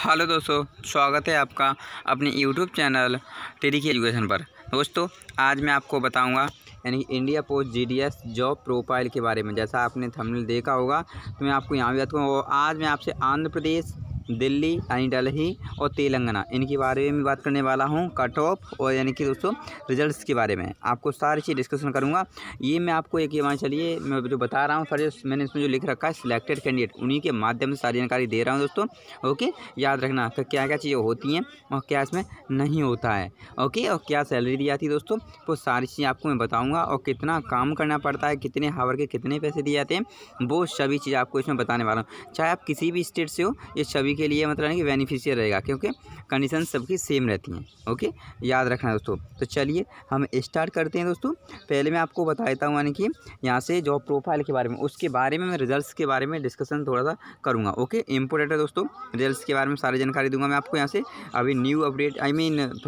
Hello दोस्तों, स्वागत है आपका अपने यूट्यूब चैनल टेरी की एजुकेशन पर। दोस्तों आज मैं आपको बताऊंगा यानी India post GDS job profile के बारे में। जैसा आपने थंबनेल देखा होगा तो मैं आपको यहाँ भी बताऊँगा। और आज मैं आपसे आंध्र प्रदेश, दिल्ली यानी दिल्ली और तेलंगाना इनके बारे में बात करने वाला हूँ। कट ऑफ और यानी कि दोस्तों रिजल्ट्स के बारे में आपको सारी चीज़ डिस्कशन करूँगा। ये मैं आपको एक मान चलिए मैं जो बता रहा हूँ फर्स्ट मैंने इसमें जो लिख रखा है सिलेक्टेड कैंडिडेट, उन्हीं के माध्यम से सारी जानकारी दे रहा हूँ दोस्तों। ओके, याद रखना कि क्या क्या चीज़ें होती हैं और क्या इसमें नहीं होता है। ओके, और क्या सैलरी दी जाती है दोस्तों, वो सारी चीज़ें आपको मैं बताऊँगा। और कितना काम करना पड़ता है, कितने हावर के कितने पैसे दिए जाते हैं, वो सभी चीज़ आपको इसमें बताने वाला हूँ। चाहे आप किसी भी स्टेट से हो, ये सभी के लिए मतलब कि बेनिफिशियल रहेगा, क्योंकि कंडीशन सबकी सेम रहती हैं। ओके, याद रखना दोस्तों। तो चलिए हम स्टार्ट करते हैं दोस्तों। पहले मैं आपको बता देता हूँ यानी कि यहाँ से जॉब प्रोफाइल के बारे में, उसके बारे में मैं रिजल्ट्स के बारे में डिस्कशन थोड़ा सा करूँगा। ओके, इंपॉर्टेंट है दोस्तों, रिजल्ट्स के बारे में सारी जानकारी दूंगा मैं आपको यहाँ से। अभी न्यू अपडेट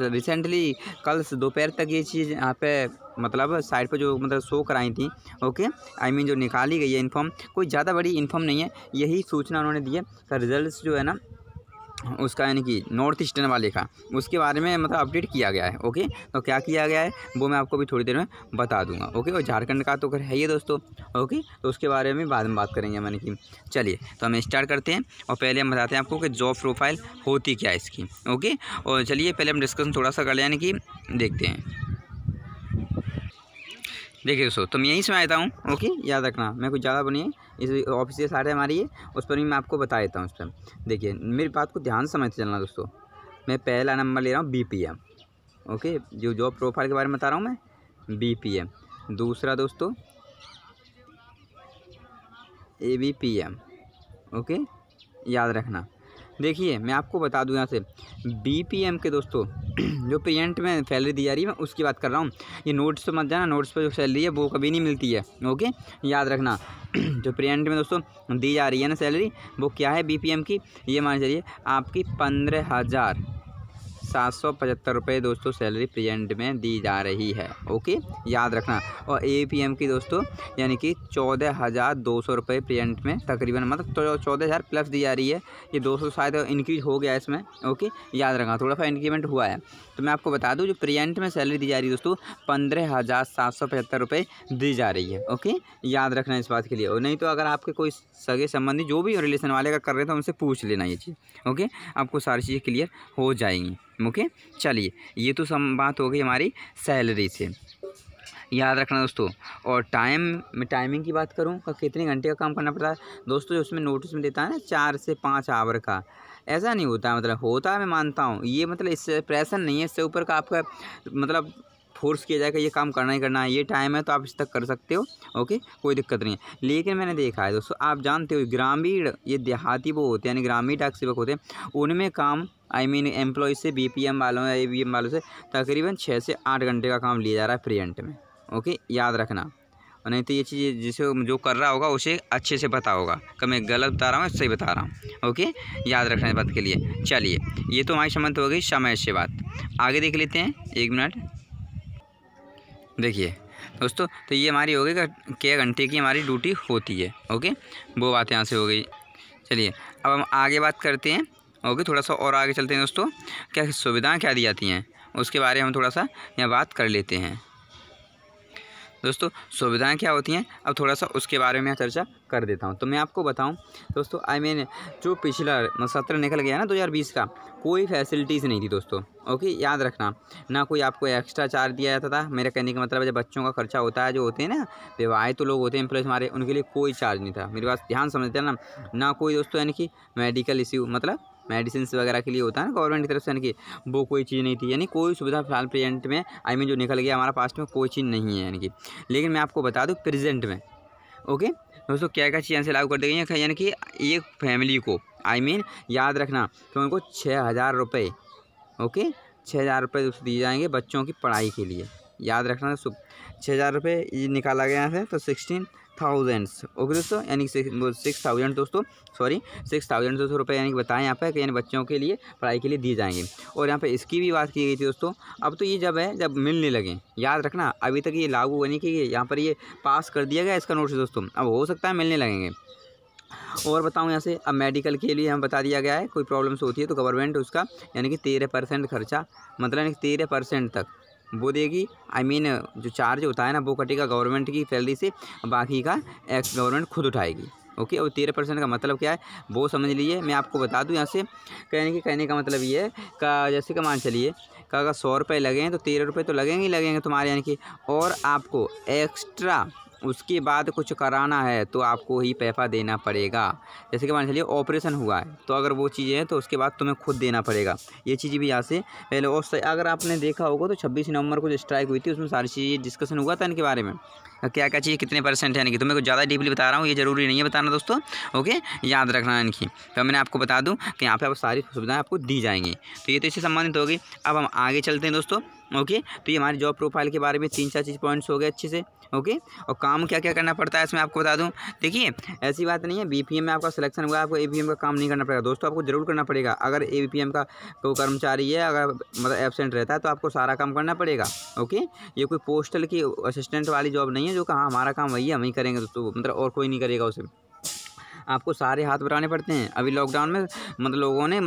रिसेंटली कल दोपहर तक ये चीज़ यहाँ पे मतलब साइट पर जो मतलब शो कराई थी। ओके, जो निकाली गई है इन्फॉर्म, कोई ज़्यादा बड़ी इन्फॉर्म नहीं है, यही सूचना उन्होंने दी है। तो रिजल्ट्स जो है ना उसका यानी कि नॉर्थ ईस्टर्न वाले का उसके बारे में मतलब अपडेट किया गया है। ओके, तो क्या किया गया है वो मैं आपको भी थोड़ी देर में बता दूंगा। ओके, और झारखंड का तो खैर है ही दोस्तों। ओके, तो उसके बारे में बाद में बात करेंगे यानी कि। चलिए तो हम स्टार्ट करते हैं और पहले हम बताते हैं आपको कि जॉब प्रोफाइल होती क्या है इसकी। ओके, और चलिए पहले हम डिस्कशन थोड़ा सा कर लें यानी कि देखते हैं। देखिए दोस्तों, तो मैं यहीं से आता हूँ। ओके, याद रखना मैं कुछ ज़्यादा बनी है, इस ऑफिशियल साइट है हमारी, ये उस पर भी मैं आपको बता देता हूँ। उस पर देखिए मेरी बात को ध्यान से समझते चलना दोस्तों। मैं पहला नंबर ले रहा हूँ BPM। ओके, जो जॉब प्रोफाइल के बारे में बता रहा हूँ मैं, BPM। दूसरा दोस्तों ABPM। ओके, याद रखना। देखिए मैं आपको बता दूं यहाँ से BPM के दोस्तों जो पेरेंट में सैलरी दी जा रही है मैं उसकी बात कर रहा हूँ। ये नोट्स तो मत जाना, नोट्स पर जो सैलरी है वो कभी नहीं मिलती है। ओके, याद रखना। जो पेरेंट में दोस्तों दी जा रही है ना सैलरी, वो क्या है BPM की, ये मान चलिए आपकी 15,775 रुपये दोस्तों सैलरी प्रेजेंट में दी जा रही है। ओके, याद रखना। और APM की दोस्तों यानी कि 14,200 रुपये प्रेजेंट में तकरीबन मतलब 14,000 प्लस दी जा रही है। ये 200 शायद इंक्रीज हो गया है इसमें। ओके, याद रखना, थोड़ा सा इंक्रीमेंट हुआ है। तो मैं आपको बता दूं जो प्रेजेंट में सैलरी दी जा रही है दोस्तों 15,775 रुपये दी जा रही है। ओके, याद रखना इस बात के लिए। और नहीं तो अगर आपके कोई सगे संबंधी जो भी रिलेशन वाले का कर रहे थे उनसे पूछ लेना ये चीज़। ओके, आपको सारी चीज़ें क्लियर हो जाएंगी। ओके, चलिए ये तो सब बात हो गई हमारी सैलरी से। याद रखना दोस्तों। और टाइमिंग की बात करूँ का कितने घंटे का काम करना पड़ता है दोस्तों, जो उसमें नोटिस में देता है ना 4 से 5 आवर का, ऐसा नहीं होता है। मतलब होता है, मैं मानता हूँ, ये मतलब इससे प्रेशर नहीं है, इससे ऊपर का आपका मतलब फोर्स किया जाएगा ये काम करना ही करना है, ये टाइम है तो आप इस तक कर सकते हो। ओके, कोई दिक्कत नहीं है। लेकिन मैंने देखा है दोस्तों, आप जानते हो ग्रामीण ये देहाती वो होते हैं यानी ग्रामीण डाक सेवक होते हैं, उनमें काम एम्प्लॉय से BPM वालों या ABM वालों से तकरीबन 6 से 8 घंटे का काम लिया जा रहा है प्रेजेंट में। ओके, याद रखना। और नहीं तो ये चीज़ जिसे जो कर रहा होगा उसे अच्छे से पता होगा कि मैं गलत बता रहा हूँ सही बता रहा हूँ। ओके, याद रखना इस बात के लिए। चलिए ये तो हमारी संबंध हो गई समय से बात। आगे देख लेते हैं, 1 मिनट। देखिए दोस्तों, तो ये हमारी हो गई क्या घंटे की हमारी ड्यूटी होती है। ओके, वो बात यहाँ से हो गई। चलिए अब हम आगे बात करते हैं। ओके, थोड़ा सा और आगे चलते हैं दोस्तों। क्या सुविधाएं क्या दी जाती हैं उसके बारे में हम थोड़ा सा यहाँ बात कर लेते हैं दोस्तों। सुविधाएं क्या होती हैं अब थोड़ा सा उसके बारे में चर्चा कर देता हूं। तो मैं आपको बताऊं दोस्तों, जो पिछला सत्र निकल गया ना 2020 का, कोई फैसिलिटीज़ नहीं थी दोस्तों। ओके, याद रखना। ना कोई आपको एक्स्ट्रा चार्ज दिया जाता था। मेरा कहने का मतलब है जब बच्चों का खर्चा होता है, जो होते हैं ना विवाहित तो लोग होते हैं एम्प्लॉयज़ हमारे, उनके लिए कोई चार्ज नहीं था। मेरी बात ध्यान समझते हैं ना कोई दोस्तों यानी कि मेडिकल इश्यू मतलब मेडिसिन वगैरह के लिए होता है ना गवर्नमेंट की तरफ से, यानी कि वो कोई चीज़ नहीं थी, यानी कोई सुविधा फिलहाल प्रेजेंट में जो निकल गया हमारा पास्ट में कोई चीज़ नहीं है यानी कि। लेकिन मैं आपको बता दूं प्रेजेंट में ओके दोस्तों क्या क्या चीज़ें से लागू कर दी गई हैं, यानी कि एक फैमिली को याद रखना तो उनको 6,000 रुपये 6,000 रुपये दोस्तों दिए जाएंगे बच्चों की पढ़ाई के लिए। याद रखना दोस्तों 6,000 रुपये निकाला गया है तो 16,000 ओके दोस्तों, यानी 6,000 दोस्तों 6,000 रुपये यानी कि बताएं यहाँ पे कि यानी बच्चों के लिए पढ़ाई के लिए दिए जाएंगे। और यहाँ पे इसकी भी बात की गई थी दोस्तों। अब तो ये जब मिलने लगे, याद रखना अभी तक ये लागू होने की यहाँ पर ये पास कर दिया गया इसका नोटिस दोस्तों, अब हो सकता है मिलने लगेंगे। और बताऊँ यहाँ से, अब मेडिकल के लिए हमें बता दिया गया है, कोई प्रॉब्लम्स होती है तो गवर्नमेंट उसका यानी कि 13% खर्चा, मतलब 13% तक वो देगी। जो चार्ज होता है ना वो कटेगा गवर्नमेंट की सैलरी से, बाकी का एक्स गवर्नमेंट खुद उठाएगी। ओके, और 13% का मतलब क्या है वो समझ लीजिए। मैं आपको बता दूं यहाँ से, कहने का मतलब ये है का जैसे कि मान चलिए का अगर 100 रुपये लगे हैं तो 13 रुपये तो लगेंगे ही लगेंगे तुम्हारे, यानी कि और आपको एक्स्ट्रा उसके बाद कुछ कराना है तो आपको ही पैसा देना पड़ेगा। जैसे कि मान चलिए ऑपरेशन हुआ है तो अगर वो चीज़ें हैं तो उसके बाद तुम्हें खुद देना पड़ेगा। ये चीज़ भी यहाँ से पहले। और अगर आपने देखा होगा तो 26 नवंबर को जो स्ट्राइक हुई थी उसमें सारी चीज़ें डिस्कशन हुआ था इनके बारे में, क्या क्या चीज़ कितने परसेंट है। यानी कि तुम्हें कुछ ज़्यादा डीपली बता रहा हूँ, ये ज़रूरी नहीं है बताना दोस्तों। ओके, याद रखना है इनकी। तो मैंने आपको बता दूँ कि यहाँ पे आप सारी सुविधाएं आपको दी जाएंगी। तो ये तो इससे संबंधित होगी। अब हम आगे चलते हैं दोस्तों। ओके, तो ये हमारी जॉब प्रोफाइल के बारे में 3-4 चीज़ पॉइंट्स हो गए अच्छे से। ओके, और काम क्या क्या करना पड़ता है इसमें आपको बता दूं। देखिए, ऐसी बात नहीं है बीपीएम में आपका सिलेक्शन हुआ आपको एबीपीएम का काम नहीं करना पड़ेगा दोस्तों, आपको जरूर करना पड़ेगा। अगर एबीपीएम का कोई कर्मचारी है, अगर मतलब एब्सेंट रहता है तो आपको सारा काम करना पड़ेगा। ओके, ये कोई पोस्टल की असिस्टेंट वाली जॉब नहीं है जो कहा हमारा काम वही है हम ही करेंगे दोस्तों, मतलब और कोई नहीं करेगा उसे। आपको सारे हाथ बटाने पड़ते हैं। अभी लॉकडाउन में मतलब लोगों ने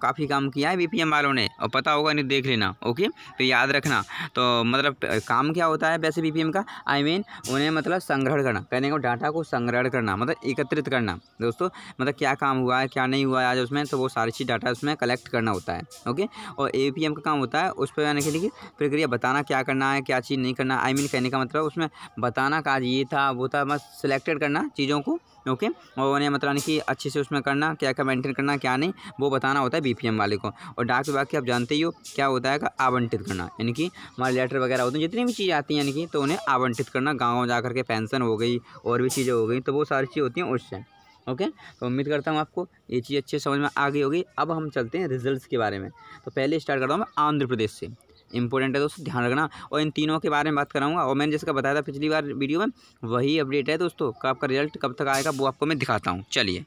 काफ़ी काम किया है बीपीएम वालों ने, और पता होगा नहीं, देख लेना। ओके, तो याद रखना। तो मतलब काम क्या होता है वैसे बीपीएम का, उन्हें मतलब संग्रहण करना, कहने को डाटा को संग्रहण करना, मतलब एकत्रित करना दोस्तों। मतलब क्या काम हुआ है क्या नहीं हुआ है आज उसमें, तो वो सारी चीज़ डाटा उसमें कलेक्ट करना होता है। ओके, और एबीपीएम का काम होता है उस पर आने के लिए प्रक्रिया बताना, क्या करना है क्या चीज़ नहीं करना। कहने का मतलब उसमें बताना का ये था वो था, बस सिलेक्टेड करना चीज़ों को। ओके, और उन्हें मतलब कि अच्छे से उसमें करना, क्या क्या मेंटेन करना क्या नहीं, वो बताना होता है बीपीएम वाले को। और डाक विभाग के आप जानते ही हो क्या होता है का आवंटित करना, यानी कि हमारे लेटर वगैरह होते हैं जितनी भी चीज़ें आती हैं, यानी कि तो उन्हें आवंटित करना। गाँव जा कर के पेंशन हो गई और भी चीज़ें हो गई, तो वो सारी चीज़ें होती हैं उससे। ओके, तो उम्मीद करता हूँ आपको ये चीज़ अच्छे समझ में आ गई होगी। अब हम चलते हैं रिजल्ट्स के बारे में। तो पहले स्टार्ट करता हूँ मैं आंध्र प्रदेश से। इंपॉर्टेंट है दोस्तों, ध्यान रखना। और इन तीनों के बारे में बात कराऊंगा, और मैंने जैसे बताया था पिछली बार वीडियो में वही अपडेट है दोस्तों। का आपका रिजल्ट कब तक आएगा वो आपको मैं दिखाता हूँ। चलिए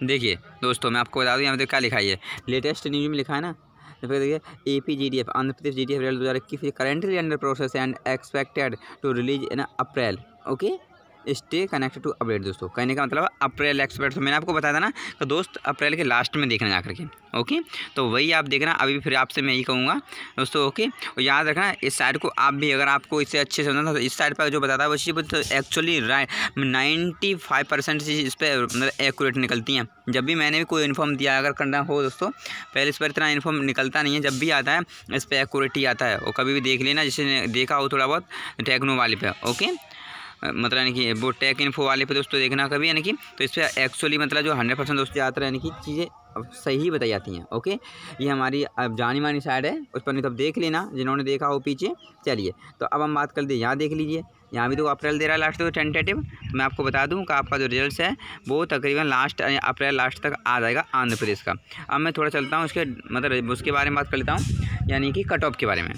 देखिए दोस्तों, मैं आपको बता दूँ यहाँ पे क्या लिखा है, लेटेस्ट न्यूज में लिखा है ना। देखिए, APGDF Andhra Pradesh GDF result 2021 currently under process and expected to release in April. Okay, stay connected to update दोस्तों। कहने का मतलब अप्रैल एक्सपेक्ट, तो मैंने आपको बताया था ना कि दोस्त अप्रैल के लास्ट में देखना जा करके। ओके, तो वही आप देखना। अभी फिर आपसे मैं यही कहूँगा दोस्तों। ओके, और याद रखना इस साइड को आप भी, अगर आपको इससे अच्छे से समझना तो इस साइड पर जो बताता है वो चीज़ तो एक्चुअली 95% चीज़ इस पर मतलब एक्यूरेट निकलती हैं। जब भी मैंने भी कोई इन्फॉर्म दिया अगर करना हो दोस्तों, पहले इस पर इतना इन्फॉर्म निकलता नहीं है, जब भी आता है इस पर एक्यूरेट ही आता है। और कभी भी देख लेना, जिसने देखा हो थोड़ा बहुत टेक्नो वाले पे। ओके, मतलब यानी कि वो टेक इन्फो वाले पे दोस्तों देखना कभी, यानी कि तो इस पर एक्चुअली मतलब जो 100% दोस्तों ज़्यादातर यानी कि चीज़ें सही बताई जाती हैं। ओके, ये हमारी अब जानी मानी साइड है, उस पर नहीं तब देख लेना जिन्होंने देखा हो पीछे। चलिए, तो अब हम बात कर दे, यहाँ देख लीजिए, यहाँ भी तो अप्रैल दे रहा है लास्ट तो टेंटेटिव। तो मैं आपको बता दूँ कि आपका जो रिजल्ट है वो तकरीबन लास्ट अप्रैल लास्ट तक आ जाएगा आंध्र प्रदेश का। अब मैं थोड़ा चलता हूँ उसके मतलब उसके बारे में बात कर लेता हूँ, यानी कि कट ऑफ के बारे में।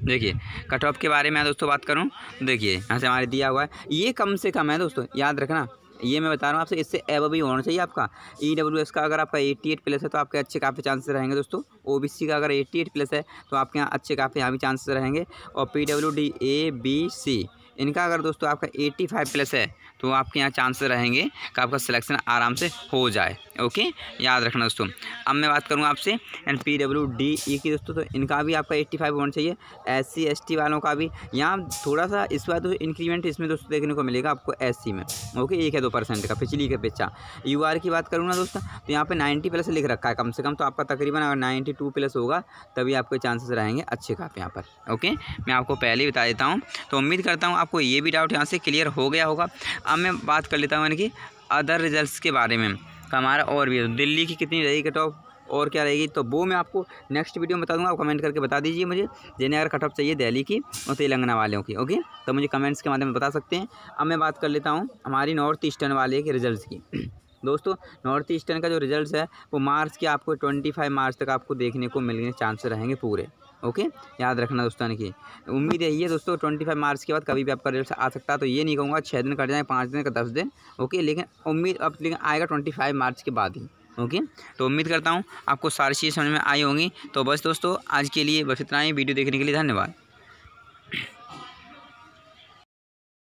देखिए, कट ऑफ के बारे में दोस्तों बात करूं, देखिए यहाँ से हमारे दिया हुआ है, ये कम से कम है दोस्तों, याद रखना। ये मैं बता रहा हूँ आपसे, इससे एब भी होना चाहिए आपका। EWS का अगर आपका 88 प्लस है तो आपके अच्छे काफ़ी चांसेस रहेंगे दोस्तों। OBC का अगर 88 प्लस है तो आपके यहाँ अच्छे काफ़ी यहाँ भी चांसेस रहेंगे। और PWD ABC इनका अगर दोस्तों आपका 85 प्लस है तो आपके यहाँ चांसेस रहेंगे कि आपका सिलेक्शन आराम से हो जाए। ओके, याद रखना दोस्तों। अब मैं बात करूँगा आपसे PWDE की दोस्तों, तो इनका भी आपका 85 होना चाहिए। SC ST वालों का भी यहाँ थोड़ा सा इस बार तो इंक्रीमेंट इसमें दोस्तों देखने को मिलेगा आपको SC में। ओके, 1 या 2% का पिछली के अपेक्षा। UR की बात करूँ ना दोस्तों, तो यहाँ पे 90 प्लस लिख रखा है कम से कम, तो आपका तकरीबन अगर 92 प्लस होगा तभी आपके चांसेस रहेंगे अच्छे काफ़ी यहाँ पर। ओके, मैं आपको पहले ही बता देता हूँ। तो उम्मीद करता हूँ आपको ये भी डाउट यहाँ से क्लियर हो गया होगा। अब मैं बात कर लेता हूँ यानी कि अदर रिजल्ट्स के बारे में। हमारा और भी दिल्ली की कितनी रहेगी कट ऑफ और क्या रहेगी, तो वो मैं आपको नेक्स्ट वीडियो में बता दूंगा। आप कमेंट करके बता दीजिए मुझे, जिन्हें अगर कट ऑफ चाहिए दिल्ली की और तेलंगाना वालों की। ओके, तो मुझे कमेंट्स के माध्यम में बता सकते हैं। अब मैं बात कर लेता हूँ हमारी नॉर्थ ईस्टर्न वाले के रिजल्ट्स की। दोस्तों, नॉर्थ ईस्टर्न का जो रिजल्ट्स है वो मार्च के आपको 25 मार्च तक आपको देखने को मिलने चांस रहेंगे पूरे। ओके, याद रखना दोस्तों की उम्मीद यही है दोस्तों। 25 मार्च के बाद कभी भी आपका रिजल्ट आ सकता है, तो ये नहीं कहूँगा 6 दिन कट जाए, 5 दिन का 10 दिन। ओके, लेकिन उम्मीद अब लेकिन आएगा 25 मार्च के बाद ही। ओके, तो उम्मीद करता हूँ आपको सारी चीज़ समझ में आई होंगी। तो बस दोस्तों आज के लिए बस इतना ही। वीडियो देखने के लिए धन्यवाद।